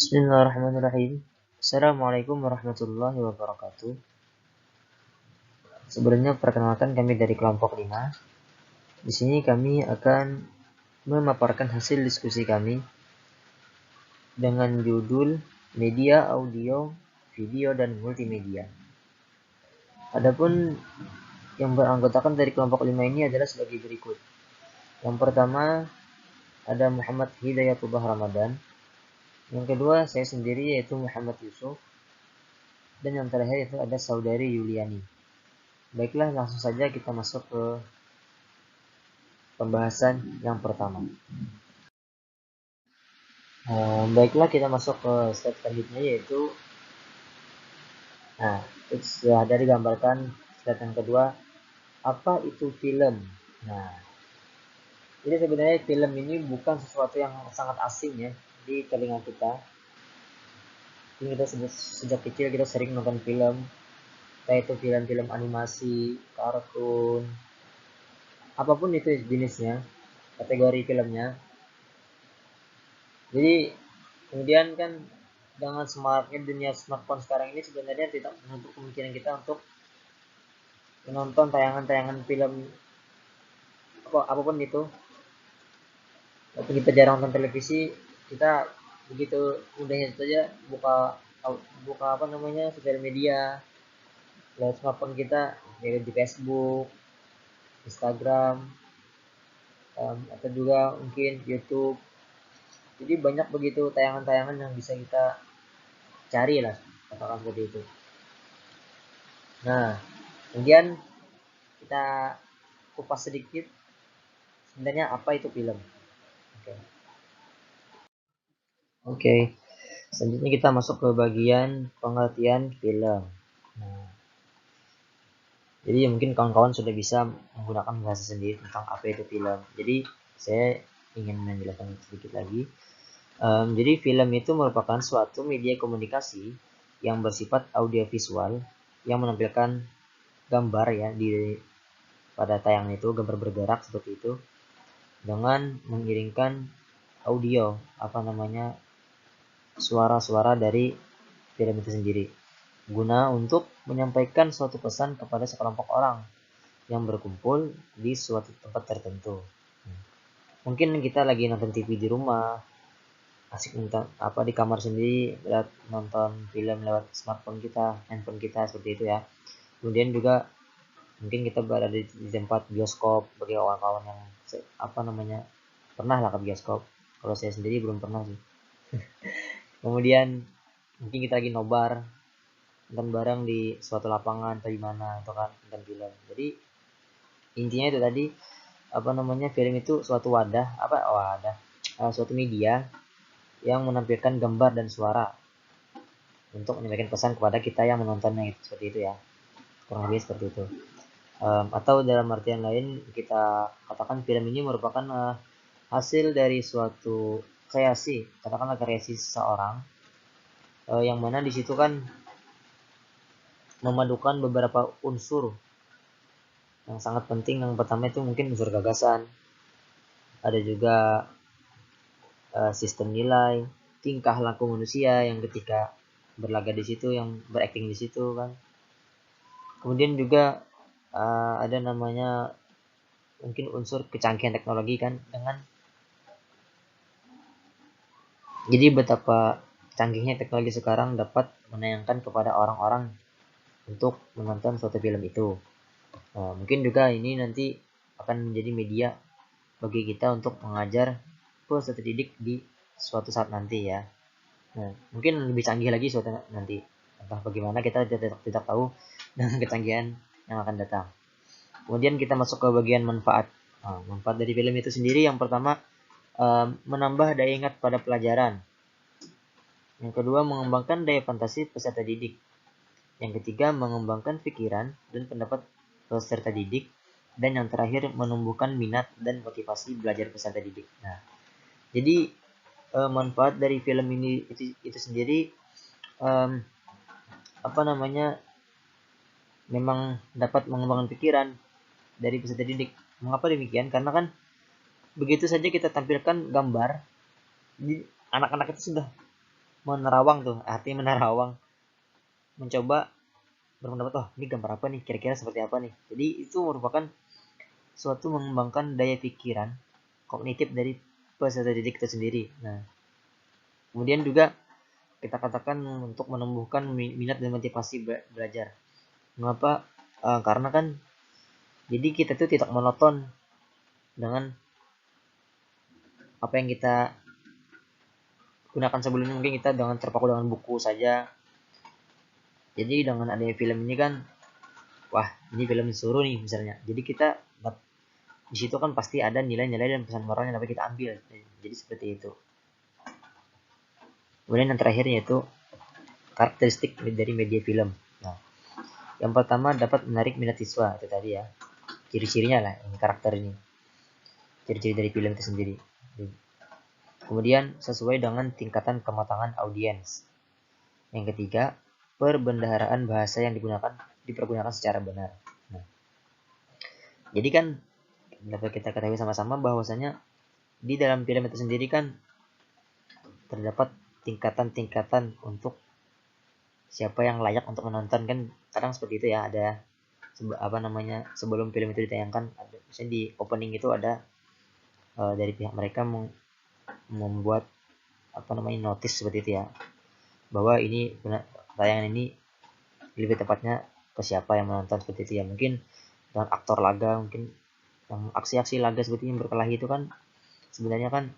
Bismillahirrahmanirrahim. Assalamualaikum warahmatullahi wabarakatuh. Sebelumnya perkenalkan kami dari kelompok 5. Di sini kami akan memaparkan hasil diskusi kami dengan judul Media Audio, Video dan Multimedia. Adapun yang beranggotakan dari kelompok 5 ini adalah sebagai berikut. Yang pertama ada Muhammad Hidayatullah Ramadan. Yang kedua saya sendiri yaitu Muhammad Yusuf. Dan yang terakhir itu ada saudari Yuliani. Baiklah, langsung saja kita masuk ke pembahasan yang pertama. Baiklah, kita masuk ke step selanjutnya yaitu sudah ada digambarkan step yang kedua, apa itu film. Nah, jadi sebenarnya film ini bukan sesuatu yang sangat asing ya di telinga kita. Jadi kita sejak kecil kita sering nonton film, kayak itu film-film animasi, kartun, apapun itu jenisnya, kategori filmnya. Jadi kemudian kan dengan semaraknya dunia smartphone sekarang ini sebenarnya tidak menutup kemungkinan kita untuk menonton tayangan-tayangan film apapun itu. Tapi kita jarang nonton televisi, kita begitu mudahnya saja buka buka sosial media lewat smartphone kita, yaitu di Facebook, Instagram, atau juga mungkin YouTube. Jadi banyak begitu tayangan-tayangan yang bisa kita cari lah, katakan seperti itu. Nah, kemudian kita kupas sedikit sebenarnya apa itu film. Oke. Selanjutnya kita masuk ke bagian pengertian film. Nah, jadi mungkin kawan-kawan sudah bisa menggunakan bahasa sendiri tentang apa itu film. Jadi saya ingin menjelaskan sedikit lagi. Jadi film itu merupakan suatu media komunikasi yang bersifat audiovisual yang menampilkan gambar ya pada tayangan itu, gambar bergerak seperti itu dengan mengiringkan audio suara-suara dari film itu sendiri, guna untuk menyampaikan suatu pesan kepada sekelompok orang yang berkumpul di suatu tempat tertentu. Mungkin kita lagi nonton TV di rumah, asik nonton di kamar sendiri, nonton film lewat smartphone kita, handphone kita seperti itu ya. Kemudian juga mungkin kita berada di tempat bioskop bagi kawan-kawan yang pernah lah ke bioskop. Kalau saya sendiri belum pernah sih. Kemudian mungkin kita lagi nobar nonton bareng di suatu lapangan atau di mana atau kan nonton film. Jadi intinya itu tadi film itu suatu suatu media yang menampilkan gambar dan suara untuk menyampaikan pesan kepada kita yang menontonnya, seperti itu ya, kurang lebih seperti itu. Atau dalam artian lain kita katakan film ini merupakan hasil dari suatu kreasi, katakanlah kreasi seseorang, yang mana di situ kan memadukan beberapa unsur yang sangat penting. Yang pertama itu mungkin unsur gagasan, ada juga sistem nilai, tingkah laku manusia yang ketika berlaga di situ, yang berakting di situ kan. Kemudian juga ada namanya mungkin unsur kecanggihan teknologi kan, jadi betapa canggihnya teknologi sekarang dapat menayangkan kepada orang-orang untuk menonton suatu film itu. Mungkin juga ini nanti akan menjadi media bagi kita untuk mengajar peserta didik di suatu saat nanti ya. Nah, mungkin lebih canggih lagi suatu nanti. Entah bagaimana kita tidak tahu dengan kecanggihan yang akan datang. Kemudian kita masuk ke bagian manfaat. Manfaat dari film itu sendiri yang pertama menambah daya ingat pada pelajaran. Yang kedua mengembangkan daya fantasi peserta didik. Yang ketiga mengembangkan pikiran dan pendapat peserta didik. Dan yang terakhir menumbuhkan minat dan motivasi belajar peserta didik. Nah, jadi manfaat dari film ini itu sendiri memang dapat mengembangkan pikiran dari peserta didik. Mengapa demikian? Karena kan begitu saja kita tampilkan gambar, anak-anak itu sudah menerawang tuh, artinya menerawang, mencoba berpendapat, oh ini gambar apa nih, kira-kira seperti apa nih. Jadi itu merupakan suatu mengembangkan daya pikiran kognitif dari peserta didik itu sendiri. Nah, kemudian juga kita katakan untuk menumbuhkan minat dan motivasi belajar. Mengapa? Karena kan jadi kita tuh tidak monoton dengan apa yang kita gunakan sebelumnya. Mungkin kita dengan terpaku dengan buku saja. Jadi dengan adanya film ini kan, wah ini film disuruh nih misalnya. Jadi kita di situ kan pasti ada nilai-nilai dan pesan moral yang dapat kita ambil. Jadi seperti itu. Kemudian yang terakhir yaitu karakteristik dari media film. Nah, yang pertama dapat menarik minat siswa, itu tadi ya. Ciri-cirinya lah, ini karakter ini. Ciri-ciri dari film itu sendiri. Kemudian sesuai dengan tingkatan kematangan audiens. Yang ketiga, perbendaharaan bahasa yang dipergunakan secara benar. Nah, jadi kan dapat kita ketahui sama-sama bahwasanya di dalam film itu sendiri kan terdapat tingkatan-tingkatan untuk siapa yang layak untuk menonton. Kan kadang seperti itu ya, ada sebelum film itu ditayangkan, ada misalnya di opening itu ada dari pihak mereka membuat notice seperti itu ya, bahwa ini tayangan ini lebih tepatnya ke siapa yang menonton seperti itu ya. Mungkin dengan aktor laga, mungkin yang aksi-aksi laga seperti yang berkelahi itu kan sebenarnya kan,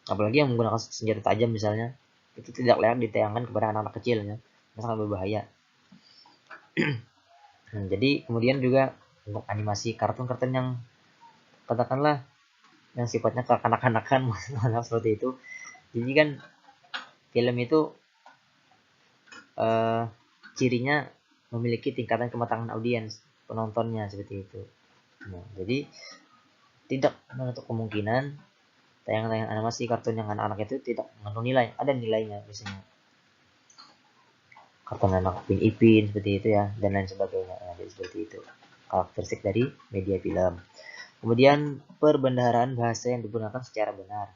apalagi yang menggunakan senjata tajam misalnya, itu tidak layak ditayangkan kepada anak-anak kecil ya, sangat berbahaya. Jadi kemudian juga untuk animasi kartun-kartun yang katakanlah yang sifatnya kekanak-kanakan seperti itu. Jadi kan film itu cirinya memiliki tingkatan kematangan audiens penontonnya seperti itu. Nah, jadi tidak menutup kemungkinan tayangan-tayangan animasi kartun yang anak-anak itu tidak mengandung nilai, ada nilainya biasanya. Kartun anak Upin Ipin seperti itu ya, dan lain sebagainya. Nah, jadi seperti itu karakteristik dari media film. Kemudian perbendaharaan bahasa yang digunakan secara benar.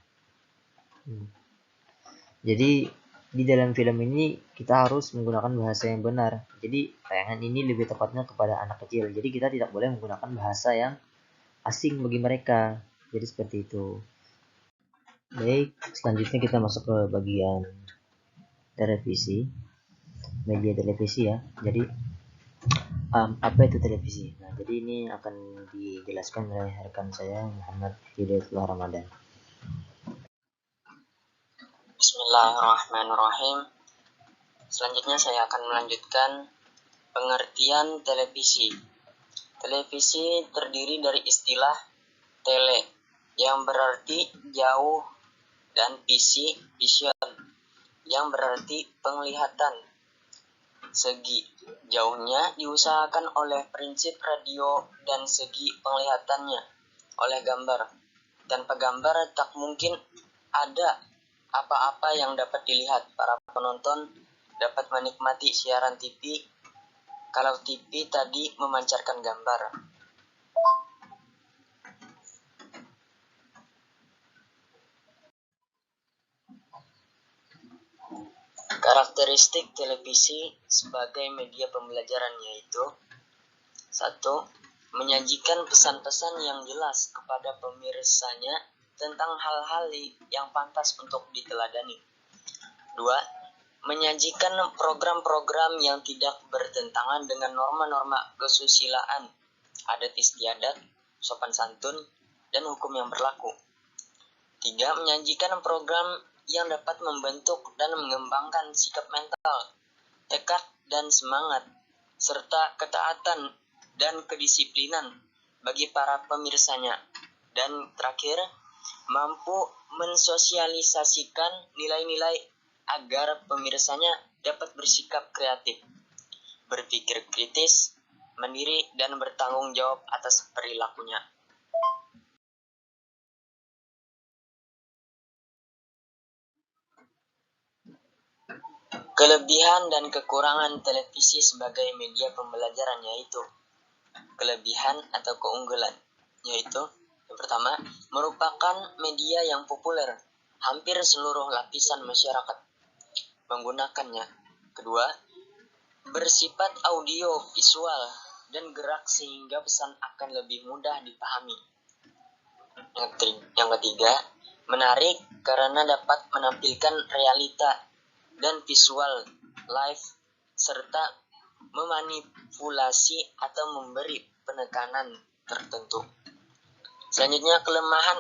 Jadi di dalam film ini kita harus menggunakan bahasa yang benar. Jadi tayangan ini lebih tepatnya kepada anak kecil. Jadi kita tidak boleh menggunakan bahasa yang asing bagi mereka. Jadi seperti itu. Baik, selanjutnya kita masuk ke bagian televisi, media televisi ya. Jadi apa itu televisi? Nah, jadi ini akan dijelaskan oleh rekan saya Muhammad Hidayatullah Ramadan. Bismillahirrahmanirrahim. Selanjutnya saya akan melanjutkan pengertian televisi. Televisi terdiri dari istilah tele yang berarti jauh dan vision yang berarti penglihatan. Segi jauhnya diusahakan oleh prinsip radio dan segi penglihatannya oleh gambar. Tanpa gambar tak mungkin ada apa-apa yang dapat dilihat. Para penonton dapat menikmati siaran TV kalau TV tadi memancarkan gambar. Karakteristik televisi sebagai media pembelajaran yaitu 1. Menyajikan pesan-pesan yang jelas kepada pemirsanya tentang hal-hal yang pantas untuk diteladani. 2. Menyajikan program-program yang tidak bertentangan dengan norma-norma kesusilaan, adat istiadat, sopan santun, dan hukum yang berlaku. 3. Menyajikan program yang dapat membentuk dan mengembangkan sikap mental, tekad dan semangat, serta ketaatan dan kedisiplinan bagi para pemirsanya. Dan terakhir, mampu mensosialisasikan nilai-nilai agar pemirsanya dapat bersikap kreatif, berpikir kritis, mandiri, dan bertanggung jawab atas perilakunya. Kelebihan dan kekurangan televisi sebagai media pembelajaran yaitu kelebihan atau keunggulan, yaitu yang pertama, merupakan media yang populer hampir seluruh lapisan masyarakat. menggunakannya. Kedua, bersifat audio, visual, dan gerak sehingga pesan akan lebih mudah dipahami. Yang ketiga, menarik karena dapat menampilkan realita dan visual live serta memanipulasi atau memberi penekanan tertentu. Selanjutnya, kelemahan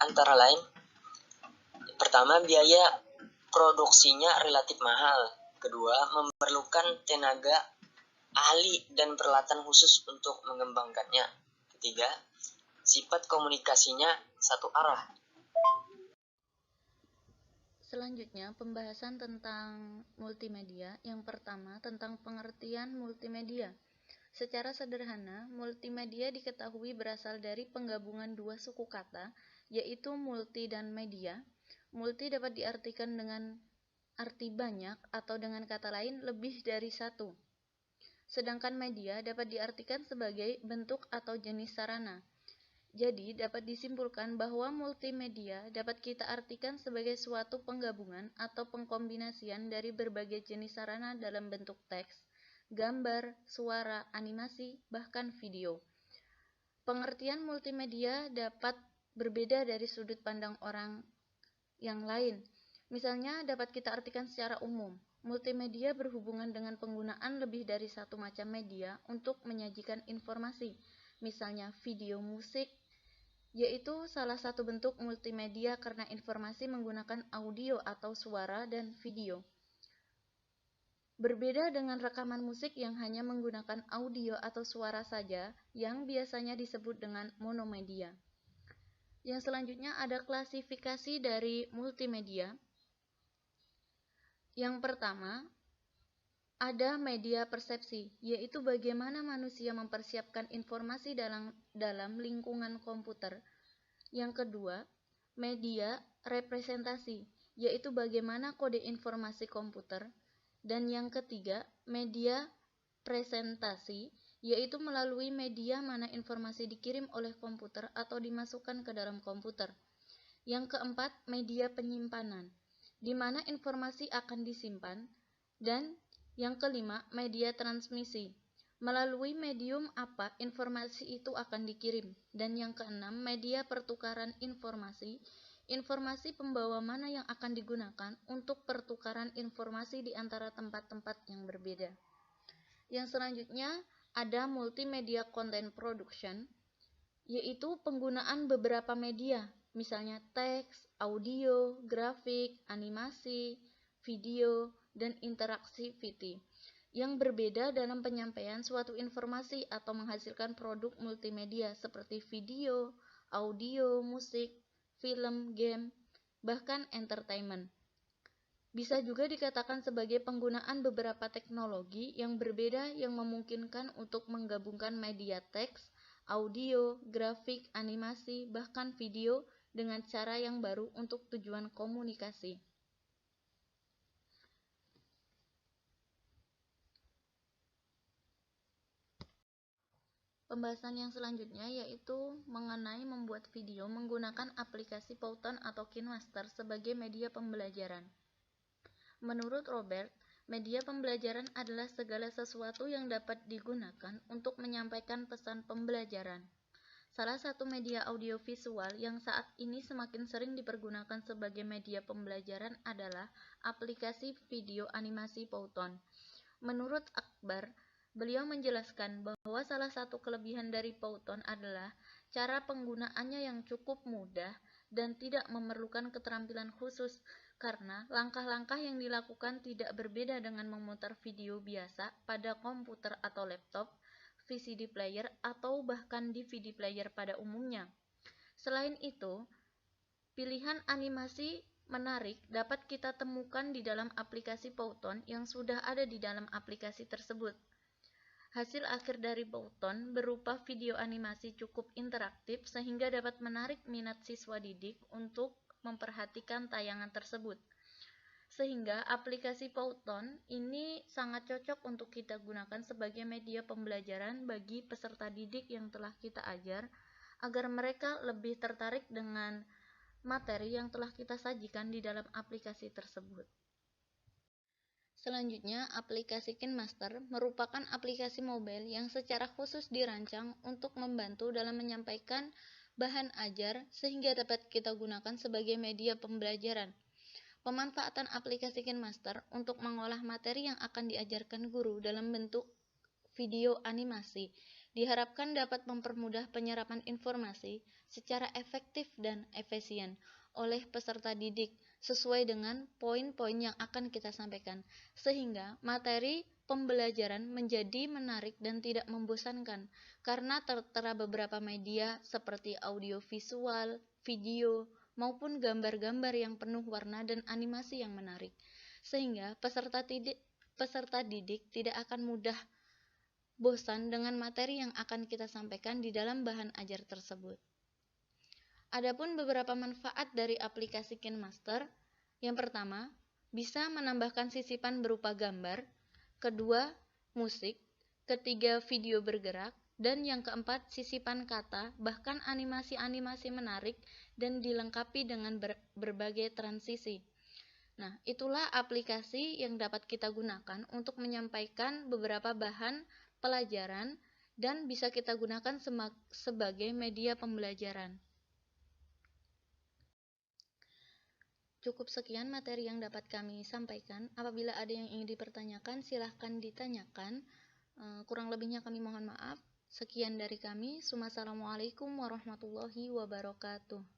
antara lain. Pertama, biaya produksinya relatif mahal. Kedua, memerlukan tenaga ahli dan peralatan khusus untuk mengembangkannya. Ketiga, sifat komunikasinya satu arah. Selanjutnya, pembahasan tentang multimedia. Yang pertama, tentang pengertian multimedia. Secara sederhana, multimedia diketahui berasal dari penggabungan dua suku kata, yaitu multi dan media. Multi dapat diartikan dengan arti banyak atau dengan kata lain lebih dari satu. Sedangkan media dapat diartikan sebagai bentuk atau jenis sarana. Jadi, dapat disimpulkan bahwa multimedia dapat kita artikan sebagai suatu penggabungan atau pengkombinasian dari berbagai jenis sarana dalam bentuk teks, gambar, suara, animasi, bahkan video. Pengertian multimedia dapat berbeda dari sudut pandang orang yang lain. Misalnya, dapat kita artikan secara umum, multimedia berhubungan dengan penggunaan lebih dari satu macam media untuk menyajikan informasi. Misalnya, video musik, yaitu salah satu bentuk multimedia karena informasi menggunakan audio atau suara dan video. Berbeda dengan rekaman musik yang hanya menggunakan audio atau suara saja, yang biasanya disebut dengan monomedia. Yang selanjutnya ada klasifikasi dari multimedia. Yang pertama, ada media persepsi, yaitu bagaimana manusia mempersiapkan informasi dalam lingkungan komputer. Yang kedua, media representasi, yaitu bagaimana kode informasi komputer. Dan yang ketiga, media presentasi, yaitu melalui media mana informasi dikirim oleh komputer atau dimasukkan ke dalam komputer. Yang keempat, media penyimpanan, di mana informasi akan disimpan. Dan yang kelima, media transmisi, melalui medium apa informasi itu akan dikirim. Dan yang keenam, media pertukaran informasi, informasi pembawa mana yang akan digunakan untuk pertukaran informasi di antara tempat-tempat yang berbeda. Yang selanjutnya ada multimedia content production, yaitu penggunaan beberapa media, misalnya teks, audio, grafik, animasi, video, dan interactivity, yang berbeda dalam penyampaian suatu informasi atau menghasilkan produk multimedia seperti video, audio, musik, film, game, bahkan entertainment. Bisa juga dikatakan sebagai penggunaan beberapa teknologi yang berbeda yang memungkinkan untuk menggabungkan media teks, audio, grafik, animasi, bahkan video dengan cara yang baru untuk tujuan komunikasi. Pembahasan yang selanjutnya yaitu mengenai membuat video menggunakan aplikasi Python atau KineMaster sebagai media pembelajaran. Menurut Robert, media pembelajaran adalah segala sesuatu yang dapat digunakan untuk menyampaikan pesan pembelajaran. Salah satu media audiovisual yang saat ini semakin sering dipergunakan sebagai media pembelajaran adalah aplikasi video animasi Python. Menurut Akbar, beliau menjelaskan bahwa salah satu kelebihan dari Python adalah cara penggunaannya yang cukup mudah dan tidak memerlukan keterampilan khusus, karena langkah-langkah yang dilakukan tidak berbeda dengan memutar video biasa pada komputer atau laptop, VCD player, atau bahkan DVD player pada umumnya. Selain itu, pilihan animasi menarik dapat kita temukan di dalam aplikasi Python yang sudah ada di dalam aplikasi tersebut. Hasil akhir dari Python berupa video animasi cukup interaktif sehingga dapat menarik minat siswa didik untuk memperhatikan tayangan tersebut. Sehingga aplikasi Python ini sangat cocok untuk kita gunakan sebagai media pembelajaran bagi peserta didik yang telah kita ajar, agar mereka lebih tertarik dengan materi yang telah kita sajikan di dalam aplikasi tersebut. Selanjutnya, aplikasi KineMaster merupakan aplikasi mobile yang secara khusus dirancang untuk membantu dalam menyampaikan bahan ajar sehingga dapat kita gunakan sebagai media pembelajaran. Pemanfaatan aplikasi KineMaster untuk mengolah materi yang akan diajarkan guru dalam bentuk video animasi diharapkan dapat mempermudah penyerapan informasi secara efektif dan efisien oleh peserta didik sesuai dengan poin-poin yang akan kita sampaikan, sehingga materi pembelajaran menjadi menarik dan tidak membosankan karena tertera beberapa media seperti audio visual, video, maupun gambar-gambar yang penuh warna dan animasi yang menarik, sehingga peserta didik tidak akan mudah bosan dengan materi yang akan kita sampaikan di dalam bahan ajar tersebut. Adapun beberapa manfaat dari aplikasi KineMaster, yang pertama, bisa menambahkan sisipan berupa gambar, kedua, musik, ketiga, video bergerak, dan yang keempat, sisipan kata, bahkan animasi-animasi menarik dan dilengkapi dengan berbagai transisi. Nah, itulah aplikasi yang dapat kita gunakan untuk menyampaikan beberapa bahan pelajaran dan bisa kita gunakan sebagai media pembelajaran. Cukup sekian materi yang dapat kami sampaikan. Apabila ada yang ingin dipertanyakan, silahkan ditanyakan. Kurang lebihnya kami mohon maaf. Sekian dari kami. Wassalamualaikum warahmatullahi wabarakatuh.